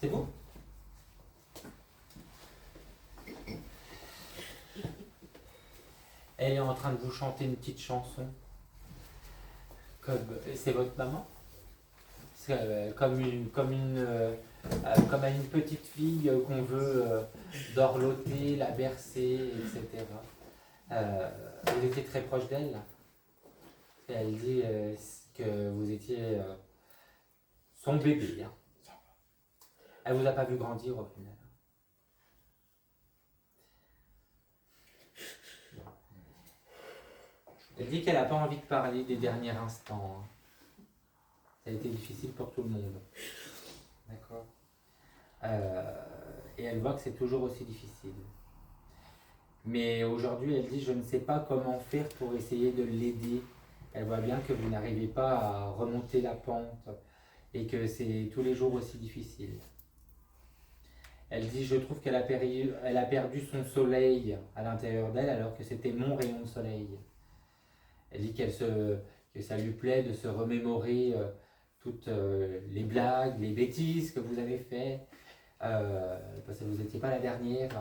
C'est vous? Elle est en train de vous chanter une petite chanson. C'est votre maman? Comme à une petite fille qu'on veut dorloter, la bercer, etc. Vous étiez très proche d'elle. Elle dit que vous étiez son bébé. Hein. Elle vous a pas vu grandir au final. Elle dit qu'elle n'a pas envie de parler des derniers instants. Hein. Ça a été difficile pour tout le monde. D'accord. Et elle voit que c'est toujours aussi difficile. Mais aujourd'hui, elle dit, je ne sais pas comment faire pour essayer de l'aider. Elle voit bien que vous n'arrivez pas à remonter la pente et que c'est tous les jours aussi difficile. Elle dit, je trouve qu'elle a perdu son soleil à l'intérieur d'elle alors que c'était mon rayon de soleil. Elle dit que ça lui plaît de se remémorer toutes les blagues, les bêtises que vous avez faites. Parce que vous n'étiez pas la dernière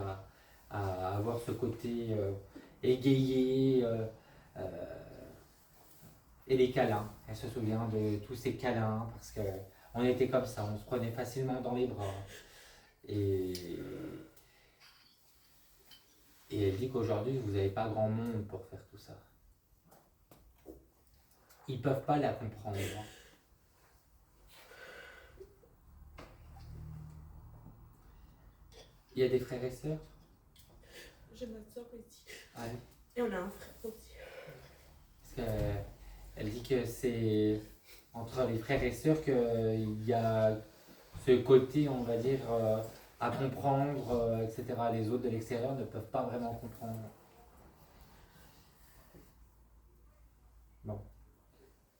à avoir ce côté égayé et les câlins. Elle se souvient de tous ces câlins parce qu'on était comme ça, on se prenait facilement dans les bras. Et elle dit qu'aujourd'hui, vous n'avez pas grand monde pour faire tout ça. Ils ne peuvent pas la comprendre. Il y a des frères et sœurs? J'ai ma soeur aussi. Ouais. Et on a un frère aussi. Parce qu'elle dit que c'est entre les frères et sœurs qu'il y a ce côté, on va dire, à comprendre, etc. Les autres de l'extérieur ne peuvent pas vraiment comprendre. Bon.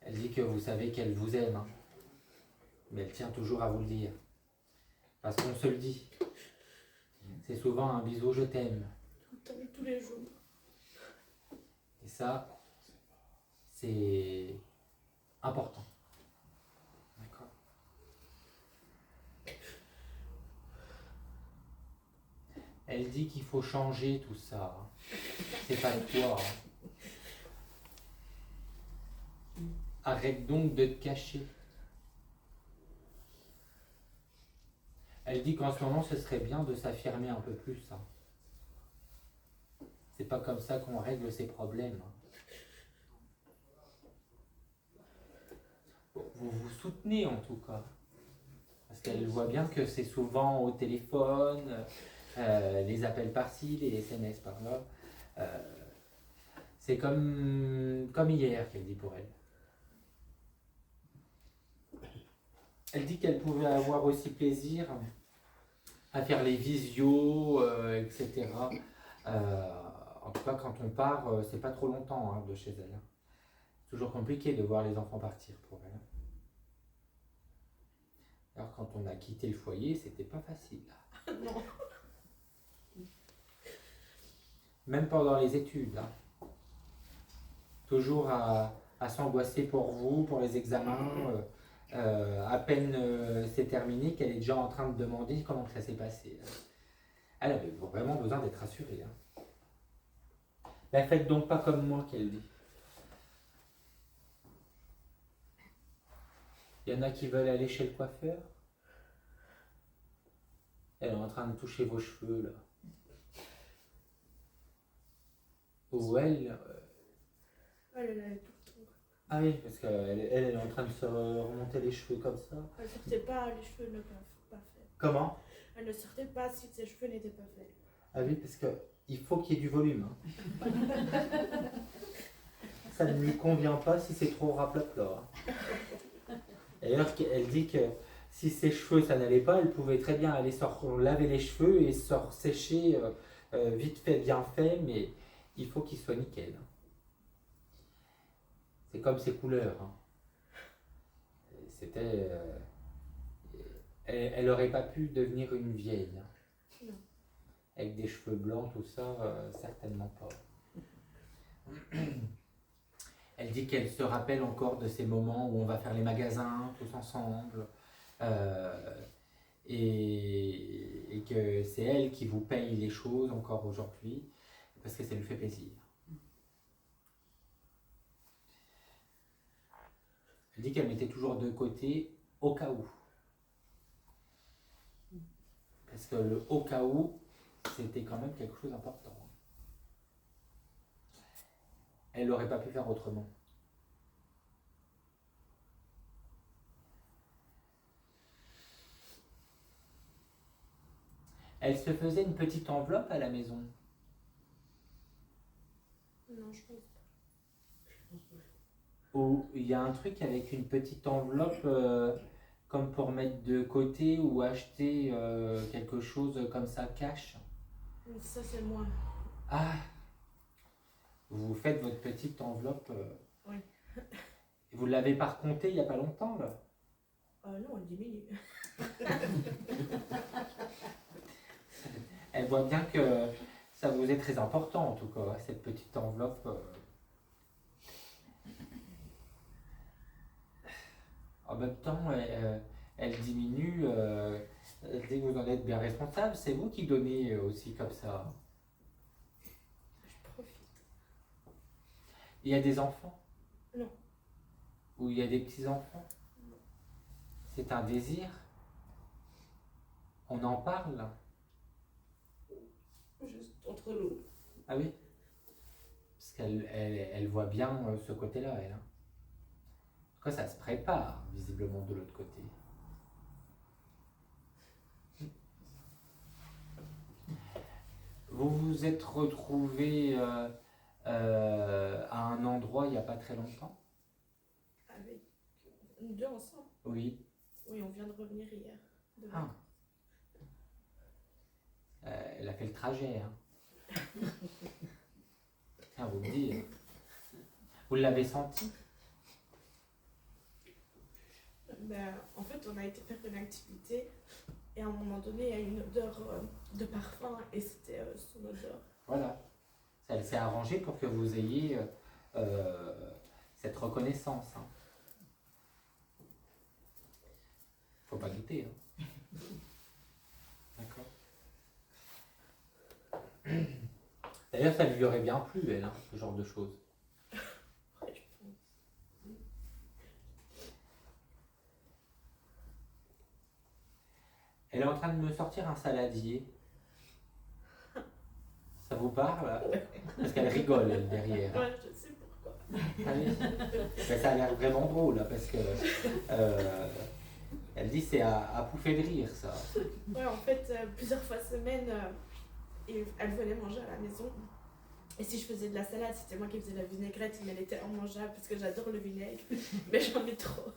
Elle dit que vous savez qu'elle vous aime, hein. Mais elle tient toujours à vous le dire. Parce qu'on se le dit. C'est souvent un bisou, je t'aime. Tout le temps, tous les jours. Et ça, c'est important. D'accord. Elle dit qu'il faut changer tout ça. Hein. C'est pas toi. Hein. Arrête donc de te cacher. Elle dit qu'en ce moment, ce serait bien de s'affirmer un peu plus. Hein. C'est pas comme ça qu'on règle ses problèmes. Hein. Vous vous soutenez en tout cas. Parce qu'elle voit bien que c'est souvent au téléphone, les appels par-ci, les SMS par-là. C'est comme hier qu'elle dit pour elle. Elle dit qu'elle pouvait avoir aussi plaisir à faire les visios, etc. En tout cas, quand on part, c'est pas trop longtemps hein, de chez elle. C'est toujours compliqué de voir les enfants partir pour elle. Alors quand on a quitté le foyer, c'était pas facile. Non. Même pendant les études. Hein. Toujours à s'angoisser pour vous, pour les examens. À peine c'est terminé qu'elle est déjà en train de demander comment ça s'est passé. Elle avait vraiment besoin d'être rassurée. Hein. Ben, faites donc pas comme moi, qu'elle dit. Il y en a qui veulent aller chez le coiffeur. Elle est en train de toucher vos cheveux là. Ou elle. Elle est là tout le temps. Ah oui, parce qu'elle est en train de se remonter les cheveux comme ça. Elle ne sortait pas, les cheveux n'étaient pas faits. Comment? Elle ne sortait pas si ses cheveux n'étaient pas faits. Ah oui, parce qu'il faut qu'il y ait du volume. Hein. Ça ne lui convient pas si c'est trop raplapla. Hein. D'ailleurs, elle dit que si ses cheveux ça n'allait pas, elle pouvait très bien aller laver les cheveux et se sécher vite fait, bien fait, mais il faut qu'il soit nickel. C'est comme ses couleurs. Hein. C'était. Elle n'aurait pas pu devenir une vieille. Hein. Non. Avec des cheveux blancs, tout ça, certainement pas. Elle dit qu'elle se rappelle encore de ces moments où on va faire les magasins tous ensemble. et que c'est elle qui vous paye les choses encore aujourd'hui parce que ça lui fait plaisir. Elle dit qu'elle mettait toujours de côté au cas où. Parce que le au cas où, c'était quand même quelque chose d'important. Elle n'aurait pas pu faire autrement. Elle se faisait une petite enveloppe à la maison. Non, je pense pas. Où il y a un truc avec une petite enveloppe comme pour mettre de côté ou acheter quelque chose comme ça cash. Ça, c'est moi. Ah, vous faites votre petite enveloppe. Oui. Vous l'avez pas recomptée il n'y a pas longtemps là. Non, elle diminue. Elle voit bien que ça vous est très important en tout cas, cette petite enveloppe. En même temps, elle diminue. Elle dit que vous en êtes bien responsable. C'est vous qui donnez aussi comme ça. Je profite. Il y a des enfants? Non. Ou il y a des petits-enfants? Non. C'est un désir? On en parle? Juste entre nous. Ah oui? Parce qu'elle voit bien ce côté-là, elle. Hein. En tout cas, ça se prépare, visiblement, de l'autre côté. Vous vous êtes retrouvés à un endroit il n'y a pas très longtemps? Avec nous deux ensemble. Oui. Oui, on vient de revenir hier. De Ah. Elle a fait le trajet. Hein. Tiens, vous me dites. Vous l'avez senti? En fait, on a été faire une activité et à un moment donné, il y a une odeur de parfum et c'était son odeur. Voilà. Elle s'est arrangée pour que vous ayez cette reconnaissance. Hein. Faut pas douter. Hein. D'accord. D'ailleurs, ça lui aurait bien plu, elle, hein, ce genre de choses. Ouais, je pense. Elle est en train de me sortir un saladier. Ça vous parle? Parce qu'elle rigole, elle, derrière. Ouais, je sais pourquoi. Ah oui. Ben, ça a l'air vraiment drôle, là, parce que elle dit c'est à pouffer de rire, ça. Ouais, en fait, plusieurs fois semaine, elle venait manger à la maison. Et si je faisais de la salade, c'était moi qui faisais la vinaigrette, mais elle était immangeable parce que j'adore le vinaigre. Mais j'en mets trop.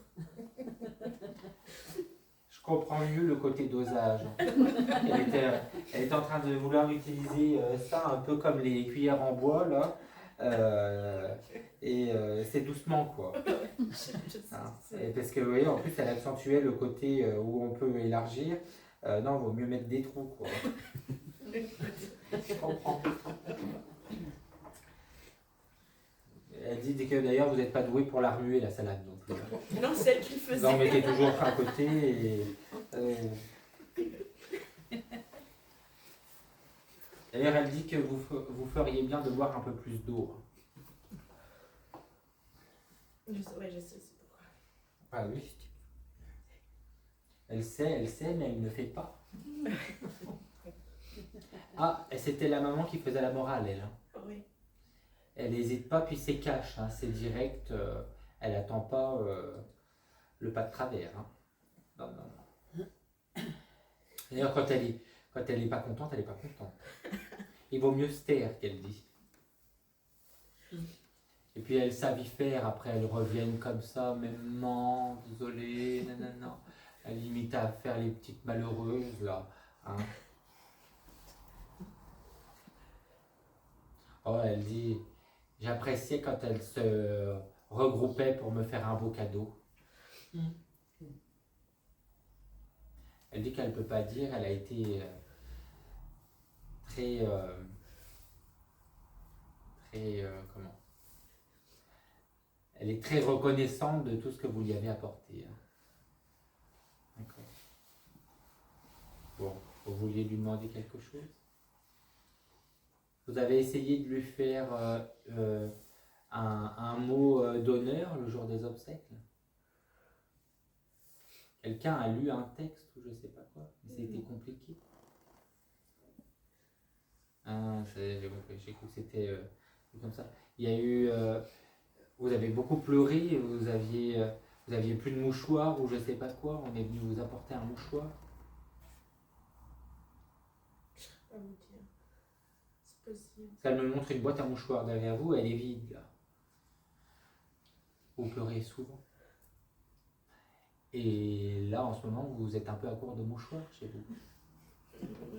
Je comprends mieux le côté dosage. Elle était en train de vouloir utiliser ça un peu comme les cuillères en bois, là. Et c'est doucement, quoi. Je sais, Hein. c'est- Et parce que, vous voyez, en plus, elle accentuait le côté où on peut élargir. Non, il vaut mieux mettre des trous, quoi. Je comprends. Elle dit que d'ailleurs, vous n'êtes pas doué pour la remuer, la salade, non plus. Hein. Non, c'est elle qui le Vous faisait. en mettez toujours à côté et... D'ailleurs, elle dit que vous feriez bien de boire un peu plus d'eau. Ouais, je sais aussi pourquoi. Ah oui. Elle sait, mais elle ne fait pas. Ah, et c'était la maman qui faisait la morale, elle. Hein. Oui. Elle n'hésite pas, puis c'est cash, hein, c'est direct. Elle attend pas le pas de travers. Hein. Non, non, non. D'ailleurs, quand elle est pas contente, elle est pas contente. Il vaut mieux se taire, qu'elle dit. Et puis elles savent y faire, après elles reviennent comme ça, même non, désolé, nanana. Elle limite à faire les petites malheureuses, là. Hein. Oh, elle dit, j'appréciais quand elles se regroupaient pour me faire un beau cadeau. Elle dit qu'elle ne peut pas dire, elle a été très... comment? Elle est très reconnaissante de tout ce que vous lui avez apporté. Hein. D'accord. Bon, vous vouliez lui demander quelque chose? Vous avez essayé de lui faire un mot d'honneur le jour des obsèques? Quelqu'un a lu un texte ou je sais pas quoi, mais c'était compliqué. Ah, j'ai cru que c'était comme ça. Il y a eu, vous avez beaucoup pleuré, vous aviez plus de mouchoir ou je sais pas quoi. On est venu vous apporter un mouchoir. Je ne sais pas vous dire. C'est possible. Ça me montre une boîte à mouchoirs derrière vous, elle est vide là. Vous pleurez souvent. Et là, en ce moment, vous êtes un peu à court de mouchoirs chez vous.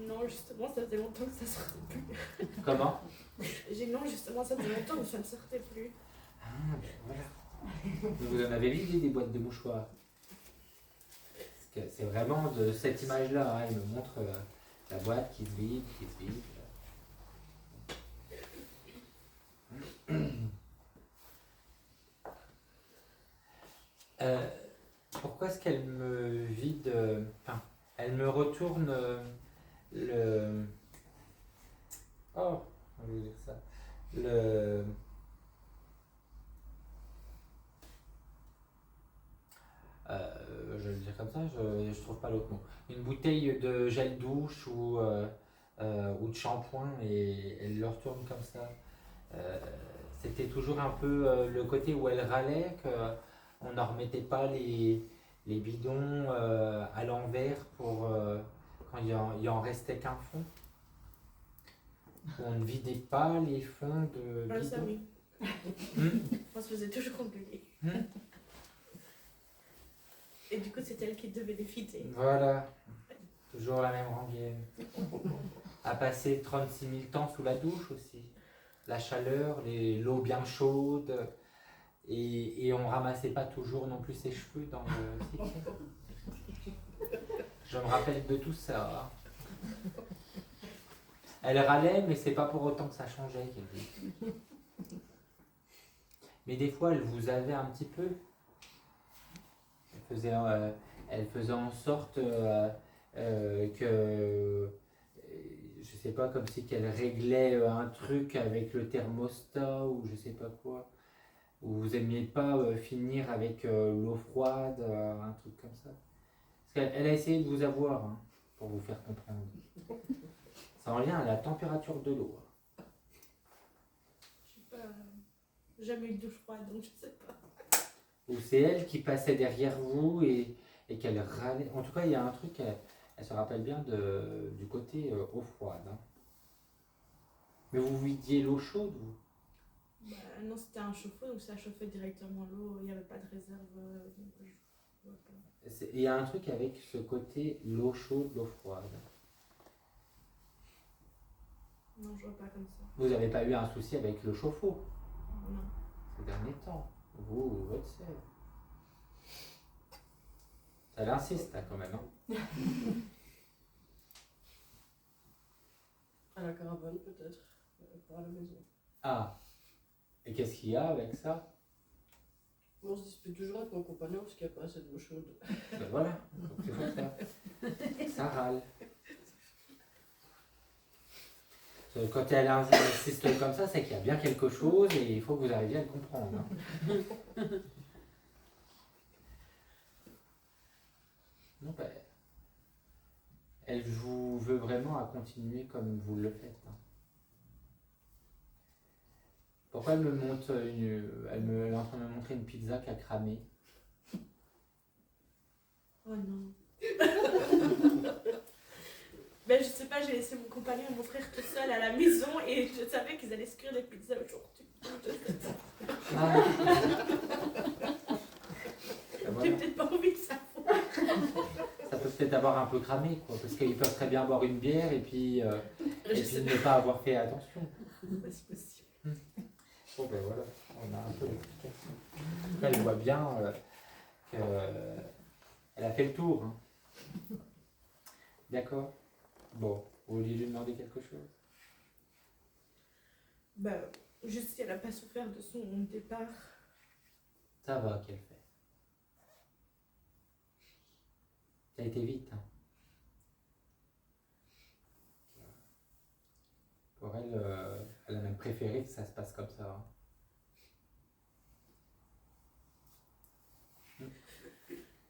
Non, justement, ça faisait longtemps que ça sortait plus. Comment? J'ai non, justement, ça faisait longtemps que ça ne sortait plus. Ah, ben voilà. Vous en avez vidé des boîtes de mouchoirs. Parce que c'est vraiment de cette image-là. Hein, il me montre la boîte qui se vide, qui se vide. Pourquoi est-ce qu'elle me vide, enfin, elle me retourne le... Oh, je vais dire ça. Je vais le dire comme ça, je trouve pas l'autre mot. Une bouteille de gel douche ou de shampoing et elle le retourne comme ça. C'était toujours un peu le côté où elle râlait, qu'on ne remettait pas les bidons à l'envers pour quand il en restait qu'un fond. On ne vidait pas les fonds de bidons. Ça oui. On se faisait toujours engueuler. Et du coup, c'est elle qui devait les vider. Voilà, toujours la même rengaine. À passer 36 000 temps sous la douche aussi. La chaleur, l'eau bien chaude. Et on ramassait pas toujours non plus ses cheveux dans le cycle. Je me rappelle de tout ça. Elle râlait, mais c'est pas pour autant que ça changeait. Mais des fois, elle vous avait un petit peu. Elle faisait en sorte que, je sais pas, comme si qu'elle réglait un truc avec le thermostat ou je sais pas quoi. Ou vous aimiez pas finir avec l'eau froide, un truc comme ça. Parce qu'elle a essayé de vous avoir, hein, pour vous faire comprendre. Ça revient à la température de l'eau. Je sais pas, jamais eu de douche froide, donc je sais pas. Ou c'est elle qui passait derrière vous et qu'elle râlait. En tout cas, il y a un truc, elle se rappelle bien du côté eau froide. Hein. Mais vous vidiez l'eau chaude, vous? Bah, non, c'était un chauffe-eau, donc ça chauffait directement l'eau, il n'y avait pas de réserve. Il y a un truc avec ce côté l'eau chaude, l'eau froide. Non, je vois pas comme ça. Vous n'avez pas eu un souci avec le chauffe-eau? Non. Ces derniers temps. Vous, votre sœur. Elle insiste là, quand même. Hein. À la caravane peut-être, pour la maison. Ah. Et qu'est-ce qu'il y a avec ça? On se dispute toujours avec mon compagnon parce qu'il n'y a pas assez d'eau chaude. Ben voilà, donc c'est pour ça. Ça râle. Quand elle insiste comme ça, c'est qu'il y a bien quelque chose et il faut que vous arriviez à le comprendre. Hein. Non, ben, elle vous veut vraiment à continuer comme vous le faites. Hein. Pourquoi elle me montre elle est en train de me montrer une pizza qui a cramé? Oh non. Ben, je sais pas, j'ai laissé mon compagnon et mon frère tout seul à la maison et je savais qu'ils allaient se cuire des pizzas aujourd'hui. Ah. J'ai peut-être pas envie que ça fonde. Ça peut peut-être avoir un peu cramé, quoi, parce qu'ils peuvent très bien boire une bière et puis ne pas avoir fait attention. C'est possible. Bon ben voilà, on a un peu l'explication. Elle voit bien qu'elle a fait le tour. Hein. D'accord. Bon, vous vouliez lui demander quelque chose? Bah, juste si elle n'a pas souffert de son départ. Ça va qu'elle fait. Ça a été vite. Hein. Pour elle, elle a même préféré que ça se passe comme ça. Hein.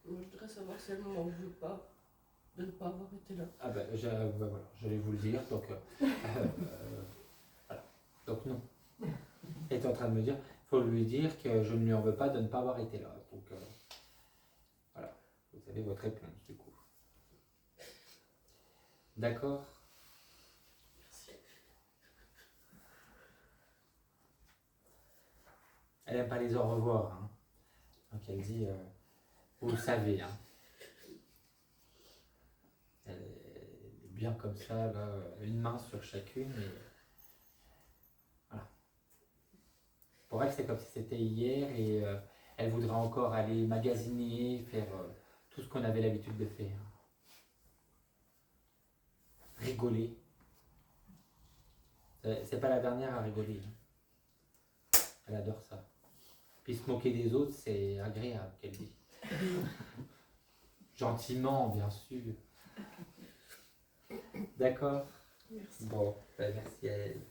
Moi, je voudrais savoir si elle m'en veut pas de ne pas avoir été là. Ah ben, voilà, j'allais vous le dire, donc voilà. Donc non. Elle est en train de me dire, il faut lui dire que je ne lui en veux pas de ne pas avoir été là. Donc voilà, vous avez votre réponse du coup. D'accord? Merci. Elle n'aime pas les au revoir. Hein. Donc elle dit, vous le savez, hein. Elle est bien comme ça, là, une main sur chacune. Et voilà. Pour elle, c'est comme si c'était hier et elle voudrait encore aller magasiner, faire tout ce qu'on avait l'habitude de faire. Rigoler. C'est pas la dernière à rigoler. Hein. Elle adore ça. Puis se moquer des autres, c'est agréable, qu'elle dit. Gentiment, bien sûr. D'accord? Merci. Bon, ben merci à elle.